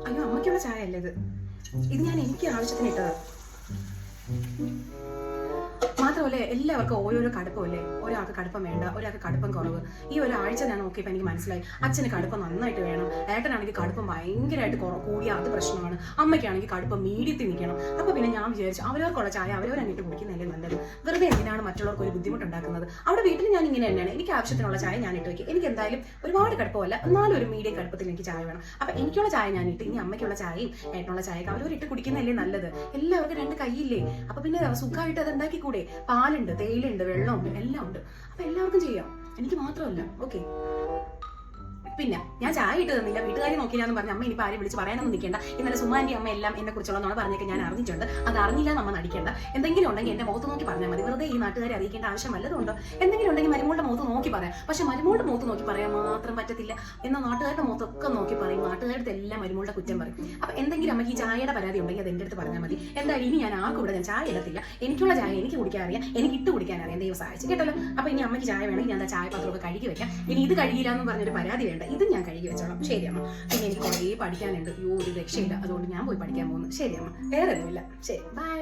അയ്യോ, അമ്മയ്ക്കുള്ള ചായ അല്ലേ ഇത്? ഇത് ഞാൻ എനിക്ക് ആവശ്യത്തിന് ഇട്ടത്. മാത്രമല്ലേ എല്ലാവർക്കും ഓരോരോ കടുപ്പമല്ലേ. ഒരാൾക്ക് കടുപ്പം വേണ്ട, ഒരാൾക്ക് കടുപ്പം കുറവ്. ഈ ഒരാഴ്ച ഞാൻ നോക്കിയപ്പോൾ എനിക്ക് മനസ്സിലായി അച്ഛന് കടുപ്പം നന്നായിട്ട് വേണം, ഏട്ടനാണെങ്കിൽ കടുപ്പം ഭയങ്കരമായിട്ട് കൂടിയ അത് പ്രശ്നമാണ്, അമ്മയ്ക്കാണെങ്കിൽ കടുപ്പം മീഡിയത്തിൽ നിൽക്കണം. അപ്പോൾ പിന്നെ ഞാൻ വിചാരിച്ചു അവരവർക്കുള്ള ചായ അവരവരങ്ങിട്ട് കുടിക്കുന്നതല്ലേ നല്ലത്. വെറുതെ എന്തിനാണ് മറ്റുള്ളവർക്ക് ഒരു ബുദ്ധിമുട്ടുണ്ടാക്കുന്നത്? അവിടെ വീട്ടിൽ ഞാൻ ഇങ്ങനെ തന്നെയാണ്, എനിക്ക് ആവശ്യത്തിനുള്ള ചായ ഞാൻ ഇട്ട് വയ്ക്കും. എനിക്ക് എന്തായാലും ഒരുപാട് കടുപ്പമല്ല, എന്നാലും ഒരു മീഡിയം കടുപ്പത്തിൽ എനിക്ക് ചായ വേണം. അപ്പം എനിക്കുള്ള ചായ ഞാൻ ഇട്ട്, ഇനി അമ്മയ്ക്കുള്ള ചായയും ഏട്ടനുള്ള ചായയൊക്കെ അവരവരിട്ട് കുടിക്കുന്നതല്ലേ നല്ലത്. എല്ലാവർക്കും രണ്ട് കൈയില്ലേ, അപ്പം പിന്നെ സുഖമായിട്ട് അത് ഉണ്ടാക്കിക്കൂടെ? പാലുണ്ട്, തേയിലുണ്ട്, വെള്ളമുണ്ട്, എല്ലാം ഉണ്ട്. അപ്പൊ എല്ലാവർക്കും ചെയ്യാം, എനിക്ക് മാത്രമല്ല. ഓക്കെ. പിന്നെ ഞാൻ ചായ ഇട്ട് തന്നില്ല, വീട്ടുകാരി നോക്കില്ല എന്ന് പറഞ്ഞ അമ്മ ഇനിയിപ്പോൾ ആരും വിളിച്ച് പറയാനൊന്നും നിൽക്കേണ്ട. ഇന്നലെ സുമാൻ്റെ അമ്മ എല്ലാം എന്നെ കുറിച്ചുള്ളതാണ് പറഞ്ഞൊക്കെ ഞാൻ അറിഞ്ഞിട്ടുണ്ട്. അത് അറിഞ്ഞില്ല നമ്മൾ നടിക്കേണ്ട. എന്തെങ്കിലും ഉണ്ടെങ്കിൽ എൻ്റെ മുഖത്ത് നോക്കി പറഞ്ഞാൽ മതി. വെറുതെ ഈ നാട്ടുകാരെ അറിയിക്കേണ്ട ആവശ്യം വല്ലതുണ്ടോ? എന്തെങ്കിലും ഉണ്ടെങ്കിൽ മരുമോളുടെ മുഖത്ത് നോക്കി പറയാം. പക്ഷെ മരുമോളുടെ മുഖത്ത് നോക്കി പറയാൻ മാത്രം പറ്റത്തില്ല. എന്നാൽ നാട്ടുകാരുടെ മുഖത്തൊക്കെ നോക്കി പറയും. നാട്ടുകാരുടെ എല്ലാം മരുമോളുടെ കുറ്റം പറയും. അപ്പൊ എന്തെങ്കിലും അമ്മയ്ക്ക് ഈ ചായയുടെ പരാതി ഉണ്ടെങ്കിൽ അത് എൻ്റെ അടുത്ത് പറഞ്ഞാൽ മതി. എന്തായാലും ഇനി ഞാൻ ആർക്കും ഇവിടെ ഞാൻ ചായ ഇടത്തില്ല. എനിക്കുള്ള ചായ എനിക്ക് കുടിക്കാൻ അറിയാം, എനിക്ക് ഇട്ട് കുടിക്കാൻ അറിയാം. ദൈവം സഹായിച്ചു കേട്ടല്ലോ. അപ്പൊ ഇനി അമ്മയ്ക്ക് ചായ വേണമെങ്കിൽ ഞാൻ ചായ പാത്രമൊക്കെ കഴുകി വെക്കാം. ഇനി ഇത് കഴുകിയില്ല എന്ന് പറഞ്ഞൊരു പരാതി വേണ്ട, ഇത് ഞാൻ കഴുകി വെച്ചോളാം. ശരിയമ്മ. പിന്നെ എനിക്ക് കുറേ പഠിക്കാനുണ്ട്. ഒരു രക്ഷയില്ല, അതുകൊണ്ട് ഞാൻ പോയി പഠിക്കാൻ പോകുന്നു. ശരിയമ്മ, വേറെ ഒന്നുമില്ല. ശരി, ബൈ.